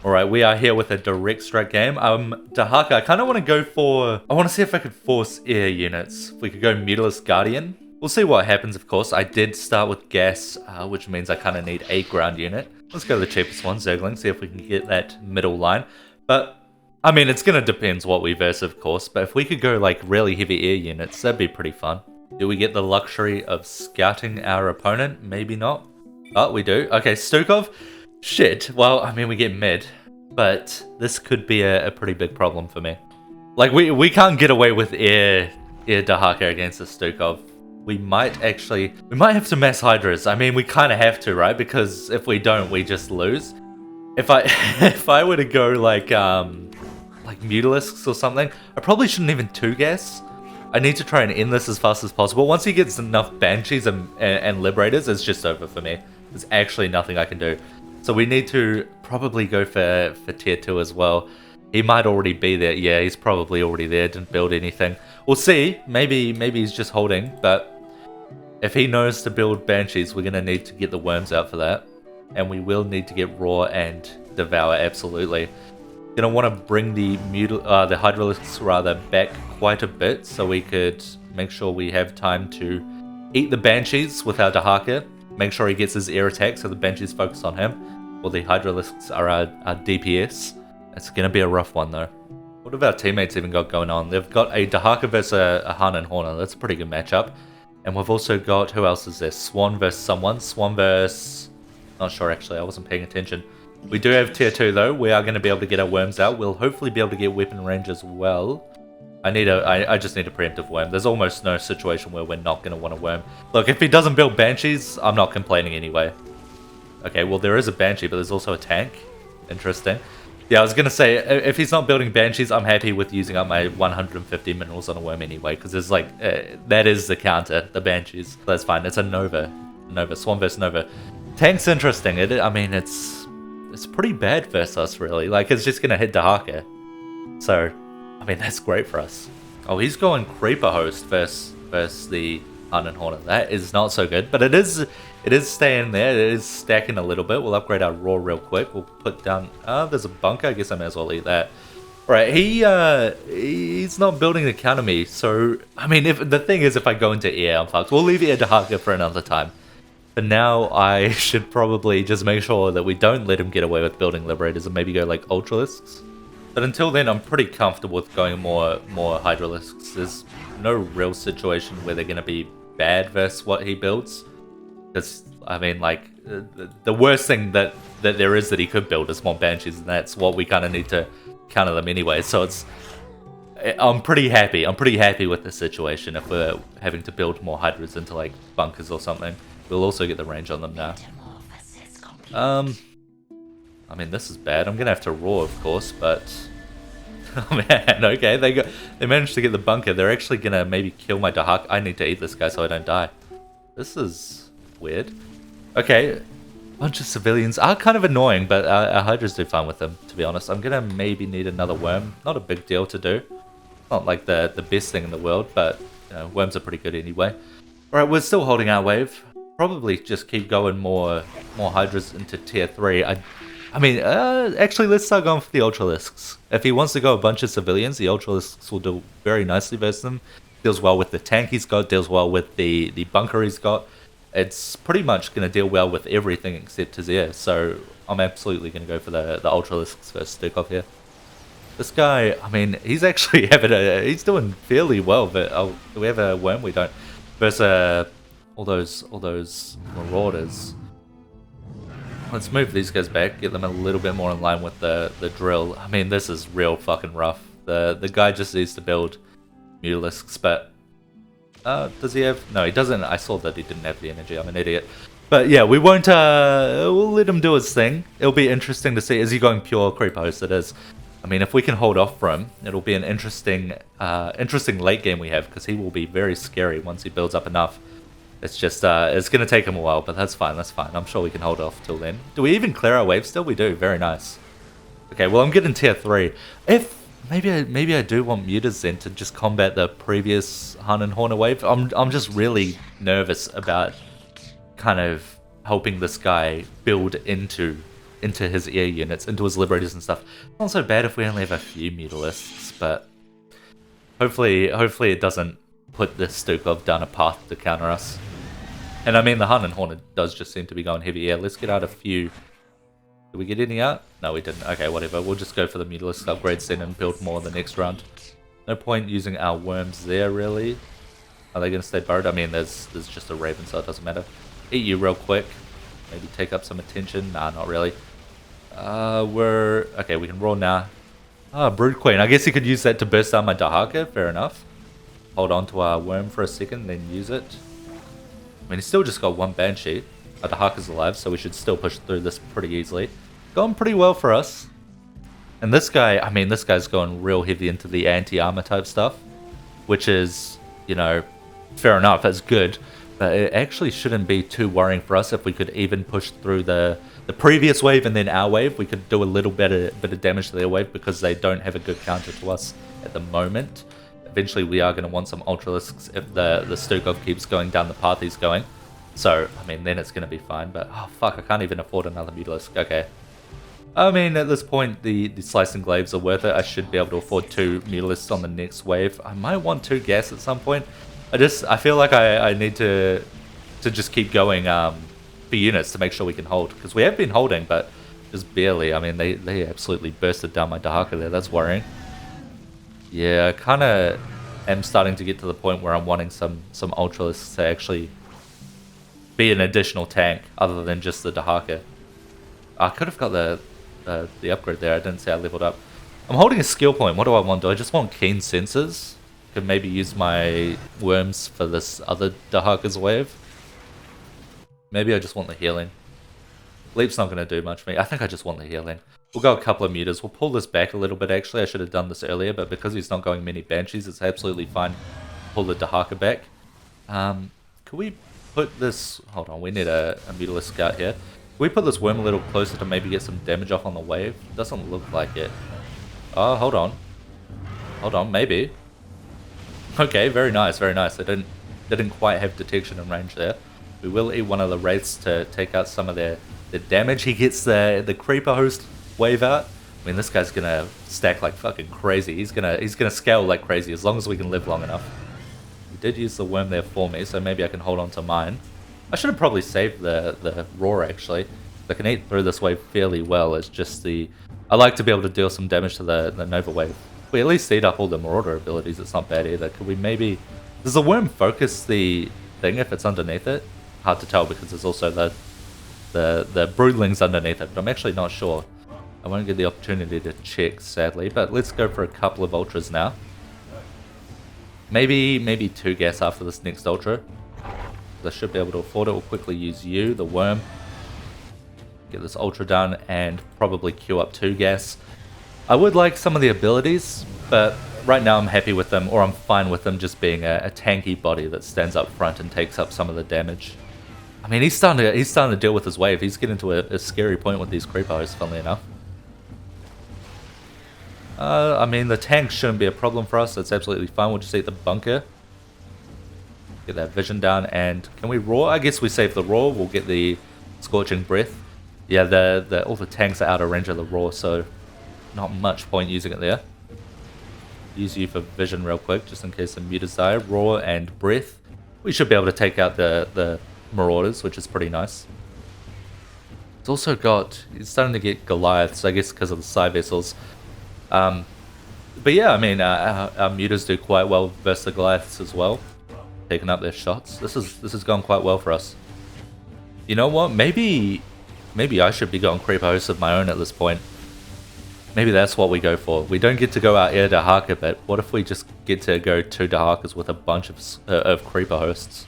Alright, we are here with a direct strike game. Dehaka, I kind of want to go for... I want to see if I could force air units. If we could go Mutilus Guardian. We'll see what happens, of course. I did start with gas, which means I kind of need a ground unit. Let's go the cheapest one, Zergling, see if we can get that middle line. But, I mean, it's going to depend what we verse, of course. But if we could go, like, really heavy air units, that'd be pretty fun. Do we get the luxury of scouting our opponent? Maybe not. Oh, we do. Okay, Stukov. Shit. Well, I mean, we get mid. But this could be a pretty big problem for me. Like, we can't get away with air Dehaka against the Stukov. We might have to mass Hydras. I mean, we kind of have to, right? Because if we don't, we just lose. If I were to go like Mutalisks or something, I probably shouldn't even 2-gas. I need to try and end this as fast as possible. Once he gets enough Banshees and Liberators, it's just over for me. There's actually nothing I can do. So we need to probably go for tier 2 as well. He might already be there. Yeah, he's probably already there. Didn't build anything. We'll see. Maybe he's just holding. But if he knows to build Banshees, we're going to need to get the worms out for that. And we will need to get Raw and Devour, absolutely. Gonna want to bring the Hydralisks rather back quite a bit so we could make sure we have time to eat the Banshees with our Dehaka. Make sure he gets his air attack so the Banshees focus on him. Well, the Hydralisks are our DPS. It's gonna be a rough one though. What have our teammates even got going on? They've got a Dehaka versus a Han and Horner. That's a pretty good matchup. And we've also got, who else is there? Swan versus someone. Swan versus... Not sure actually, I wasn't paying attention. We do have tier 2 though. We are going to be able to get our worms out. We'll hopefully be able to get weapon range as well. I just need a preemptive worm. There's almost no situation where we're not going to want a worm. Look, if he doesn't build Banshees, I'm not complaining anyway. Okay, well there is a Banshee, but there's also a tank. Interesting. Yeah, I was going to say, if he's not building Banshees, I'm happy with using up my 150 minerals on a worm anyway, because there's like, that is the counter, the Banshees. That's fine. It's a Nova. Swan versus Nova. Tank's interesting. I mean, it's pretty bad versus us, really. Like, it's just going to hit Dehaka. So, I mean, that's great for us. Oh, he's going Creeper Host versus the Han and Hornet. That is not so good, but it is staying there. It is stacking a little bit. We'll upgrade our Raw real quick. We'll put down... there's a bunker. I guess I may as well eat that. Alright, he's not building to counter me. So, I mean, if the thing is, if I go into air, I'm fucked. We'll leave air Dehaka for another time. But now I should probably just make sure that we don't let him get away with building Liberators and maybe go like Ultralisks. But until then, I'm pretty comfortable with going more Hydralisks. There's no real situation where they're going to be bad versus what he builds. Because, I mean, like, the worst thing that there is that he could build is more Banshees, and that's what we kind of need to counter them anyway. So I'm pretty happy. I'm pretty happy with the situation if we're having to build more Hydras into, like, bunkers or something. We'll also get the range on them now. I mean, this is bad. I'm gonna have to Raw, of course, but... Oh man, okay, they managed to get the bunker. They're actually gonna maybe kill my Dehaka. I need to eat this guy so I don't die. This is weird. Okay, bunch of civilians are kind of annoying, but our Hydras do fine with them, to be honest. I'm gonna maybe need another worm. Not a big deal to do. Not like the best thing in the world, but you know, worms are pretty good anyway. Alright, we're still holding our wave. Probably just keep going more Hydras into tier 3. I mean, actually, let's start going for the Ultralisks. If he wants to go a bunch of civilians, the Ultralisks will do very nicely versus them. Deals well with the tank he's got, deals well with the bunker he's got. It's pretty much going to deal well with everything except his air, so I'm absolutely going to go for the Ultralisks versus Stukov here. This guy, I mean, he's actually he's doing fairly well, but do we have a worm? We don't. Versus all those Marauders. Let's move these guys back, get them a little bit more in line with the drill. I mean, this is real fucking rough. The guy just needs to build Mutalisks, but does he have? No, he doesn't. I saw that he didn't have the energy. I'm an idiot. But yeah, we won't. We'll let him do his thing. It'll be interesting to see. Is he going pure creep host? It is. I mean, if we can hold off for him, it'll be an interesting late game we have, because he will be very scary once he builds up enough. It's just, it's going to take him a while, but that's fine, that's fine. I'm sure we can hold off till then. Do we even clear our wave still? We do, very nice. Okay, well, I'm getting tier 3. Maybe I do want Mutas then to just combat the previous Han and Horner wave. I'm just really nervous about kind of helping this guy build into into his air units, into his liberators and stuff. It's not so bad if we only have a few mutalisks, but hopefully it doesn't put the Stukov down a path to counter us. And I mean, the Hun and Hornet does just seem to be going heavy air. Let's get out a few. Did we get any out? No, we didn't. Okay, whatever. We'll just go for the Mutalisk upgrades then and build more the next round. No point using our worms there, really. Are they going to stay burrowed? I mean, there's just a Raven, so it doesn't matter. Eat you real quick. Maybe take up some attention. Nah, not really. Okay, we can roll now. Brood Queen. I guess you could use that to burst down my Dehaka. Fair enough. Hold on to our worm for a second, then use it. I mean, he's still just got one Banshee. Our Dehaka's alive, so we should still push through this pretty easily. Going pretty well for us. And this guy, I mean, this guy's going real heavy into the anti-armor type stuff. Which is, you know, fair enough, that's good. But it actually shouldn't be too worrying for us if we could even push through the previous wave and then our wave. We could do a little bit of damage to their wave because they don't have a good counter to us at the moment. Eventually we are going to want some Ultralisks if the Stukov keeps going down the path he's going. So, I mean, then it's going to be fine. But, oh fuck, I can't even afford another Mutalisk. Okay. I mean, at this point, the Slicing Glaives are worth it. I should be able to afford 2 Mutalisks on the next wave. I might want 2 gas at some point. I feel like I need to just keep going for units to make sure we can hold. Because we have been holding, but just barely. I mean, they absolutely bursted down my Dehaka there. That's worrying. Yeah, I kind of am starting to get to the point where I'm wanting some Ultralisks to actually be an additional tank other than just the Dehaka. I could have got the upgrade there. I didn't say I leveled up. I'm holding a skill point. What do I want? Do I just want keen sensors? Could maybe use my worms for this other Dehaka's wave. Maybe I just want the healing. Leap's not going to do much for me. I think I just want the healing. We'll go a couple of meters. We'll pull this back a little bit actually. I should have done this earlier, but because he's not going many Banshees, it's absolutely fine. Pull the Dehaka back. Could we put this... Hold on, we need a Mutalisk Scout here. Can we put this worm a little closer to maybe get some damage off on the wave? Doesn't look like it. Oh, hold on. Hold on, maybe. Okay, very nice, very nice. They didn't quite have detection and range there. We will eat one of the Wraiths to take out some of their damage. He gets the Creeper Host wave out. I mean, this guy's gonna stack like fucking crazy. He's gonna scale like crazy as long as we can live long enough. He did use the worm there for me, so maybe I can hold on to mine. I should have probably saved the Roar actually. I can eat through this wave fairly well. It's just I like to be able to deal some damage to the Nova wave. If we at least eat up all the Marauder abilities, it's not bad either. Could we maybe... Does the worm focus the thing if it's underneath it? Hard to tell because there's also the Broodlings underneath it, but I'm actually not sure. I won't get the opportunity to check, sadly, but let's go for a couple of Ultras now. Maybe 2 gas after this next Ultra. I should be able to afford it. We'll quickly use you, the worm. Get this Ultra done and probably queue up 2 gas. I would like some of the abilities, but right now I'm happy with them, or I'm fine with them just being a tanky body that stands up front and takes up some of the damage. I mean, he's starting to deal with his wave. He's getting to a scary point with these Creeper Hosts, funnily enough. I mean, the tank shouldn't be a problem for us. That's absolutely fine. We'll just eat the bunker. Get that vision down, and can we roar? I guess we save the roar. We'll get the Scorching Breath. Yeah, all the tanks are out of range of the roar, so not much point using it there. Use you for vision real quick, just in case the mutas die. Roar and Breath. We should be able to take out the Marauders, which is pretty nice. It's also it's starting to get Goliaths, I guess because of the Psy Vessels. But yeah, I mean, our mutas do quite well versus the Goliaths as well. Taking up their shots. This has gone quite well for us. You know what? Maybe I should be going Creeper Hosts of my own at this point. Maybe that's what we go for. We don't get to go out air Dehaka, but what if we just get to go 2 Dehakas with a bunch of Creeper Hosts?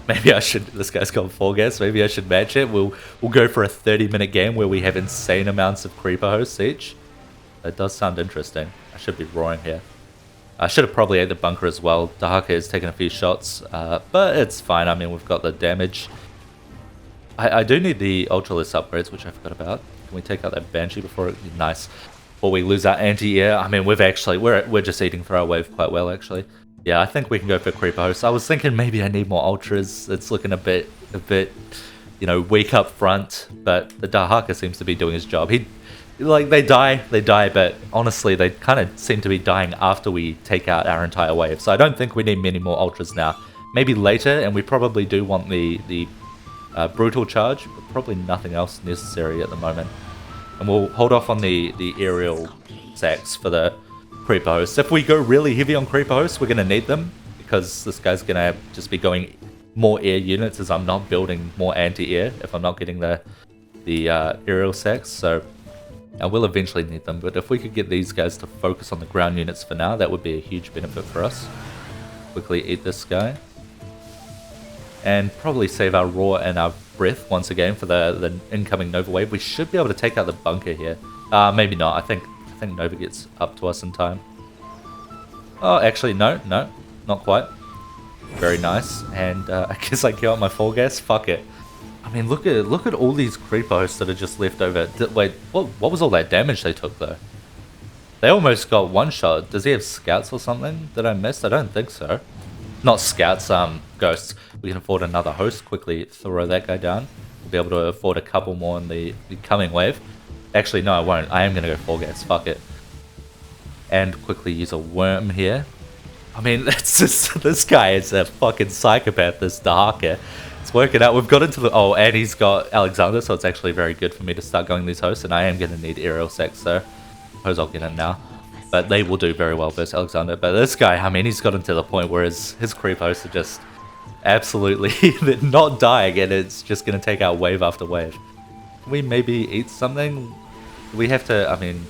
Maybe I should... This guy's got 4 gas. Maybe I should match it. We'll go for a 30-minute game where we have insane amounts of Creeper Hosts each. That does sound interesting. I should be roaring here. I should have probably ate the bunker as well. Dehaka has taken a few shots, but it's fine. I mean, we've got the damage. I do need the Ultralist upgrades, which I forgot about. Can we take out that Banshee before it... Nice. Before we lose our anti-air. I mean, we're just eating through our wave quite well, actually. Yeah, I think we can go for Creeper Hosts. I was thinking maybe I need more Ultras. It's looking a bit you know, weak up front, but the Dehaka seems to be doing his job. Like, they die, but honestly, they kind of seem to be dying after we take out our entire wave. So I don't think we need many more ultras now. Maybe later, and we probably do want the brutal charge, but probably nothing else necessary at the moment. And we'll hold off on the aerial sacks for the creeper hosts. If we go really heavy on creeper hosts, we're going to need them, because this guy's going to just be going more air units, as I'm not building more anti-air if I'm not getting the aerial sacks. So I will eventually need them, but if we could get these guys to focus on the ground units for now, that would be a huge benefit for us. Quickly eat this guy. And probably save our raw and our breath once again for the incoming Nova wave. We should be able to take out the bunker here. Maybe not. I think Nova gets up to us in time. Oh, actually, no, not quite. Very nice. And I guess I kill out my full gas. Fuck it. I mean, look at all these creeper hosts that are just left over. Wait, what was all that damage they took though? They almost got one shot. Does he have scouts or something that I missed? I don't think so. Not scouts, ghosts. We can afford another host. Quickly throw that guy down. We'll be able to afford a couple more in the coming wave. Actually, no, I won't. I am going to go full gas. Fuck it. And quickly use a worm here. I mean, that's just, this guy is a fucking psychopath, this Dehaka. It's working out. We've got into the... Oh, and he's got Alexander, so it's actually very good for me to start going these hosts, and I am going to need aerial sacks, so I suppose I'll get in now. But they will do very well versus Alexander. But this guy, I mean, he's gotten to the point where his creep hosts are just absolutely not dying, and it's just going to take out wave after wave. Can we maybe eat something? We have to, I mean,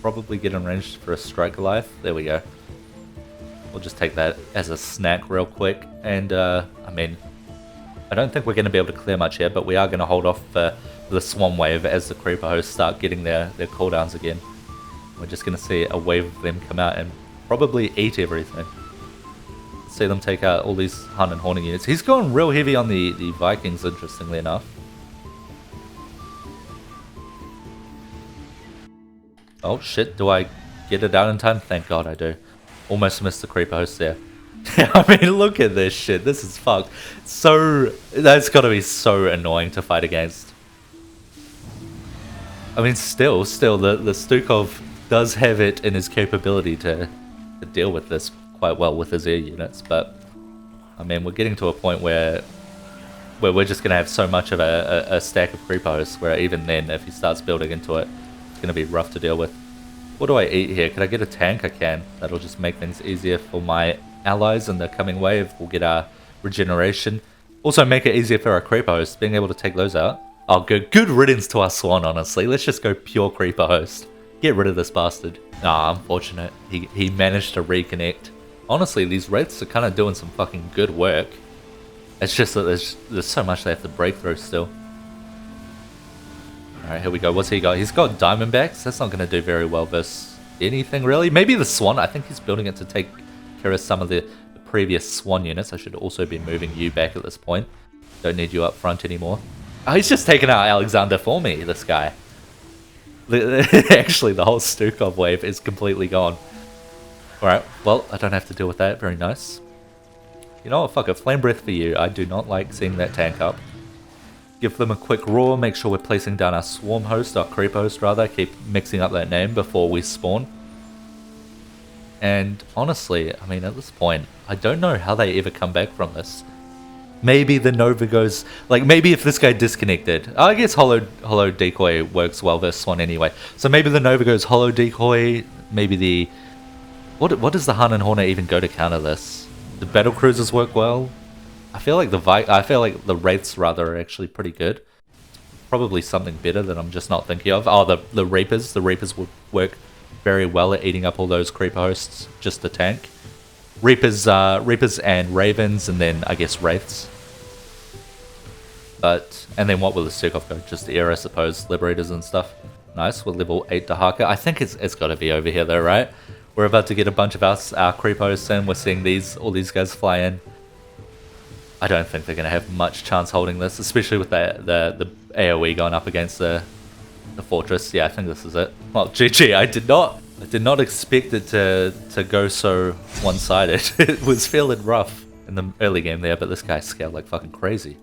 probably get in range for a strike life. There we go. We'll just take that as a snack real quick. And, I mean, I don't think we're going to be able to clear much here, but we are going to hold off for the swan wave as the creeper hosts start getting their cooldowns again. We're just going to see a wave of them come out and probably eat everything. See them take out all these Hun and Horning units. He's going real heavy on the Vikings, interestingly enough. Oh shit, do I get it out in time? Thank God I do. Almost missed the creeper host there. I mean, look at this shit. This is fucked. So, that's got to be so annoying to fight against. I mean, still, the Stukov does have it in his capability to deal with this quite well with his air units, but I mean, we're getting to a point where we're just going to have so much of a stack of creeper hosts where even then, if he starts building into it, it's going to be rough to deal with. What do I eat here? Can I get a tank? I can. That'll just make things easier for my allies in the coming wave. We'll get our regeneration. Also make it easier for our creeper hosts, being able to take those out. Oh, good riddance to our swan, honestly. Let's just go pure creeper host. Get rid of this bastard. Nah, unfortunate. He managed to reconnect. Honestly, these wraiths are kind of doing some fucking good work. It's just that there's so much they have to break through still. Alright, here we go. What's he got? He's got Diamondbacks. That's not going to do very well versus anything, really. Maybe the Swan. I think he's building it to take care of some of the previous Swan units. I should also be moving you back at this point. Don't need you up front anymore. Oh, he's just taking out Alexander for me, this guy. Actually, the whole Stukov wave is completely gone. Alright, well, I don't have to deal with that. Very nice. You know what? Fuck it. Flame Breath for you. I do not like seeing that tank up. Give them a quick roar. Make sure we're placing down our swarm host, our creep host rather. Keep mixing up that name before we spawn. And honestly, I mean, at this point, I don't know how they ever come back from this. Maybe the Nova goes... Like, maybe if this guy disconnected... I guess Hollow Decoy works well versus Swan anyway. So maybe the Nova goes Hollow Decoy. Maybe the... What does the Hun and Hornet even go to counter this? The Battle Cruisers work well. I feel like the Wraiths rather are actually pretty good. Probably something better that I'm just not thinking of. Oh, the Reapers. The Reapers would work very well at eating up all those creeper hosts. Just the tank. Reapers and Ravens, and then I guess Wraiths. And then what will the Stukov go? Just the air, I suppose. Liberators and stuff. Nice. We're level 8 Dehaka. I think it's got to be over here though, right? We're about to get a bunch of our creep hosts in. We're seeing all these guys fly in. I don't think they're going to have much chance holding this, especially with the AoE going up against the fortress. Yeah, I think this is it. Well, GG, I did not expect it to go so one-sided. It was feeling rough in the early game there, but this guy scaled like fucking crazy.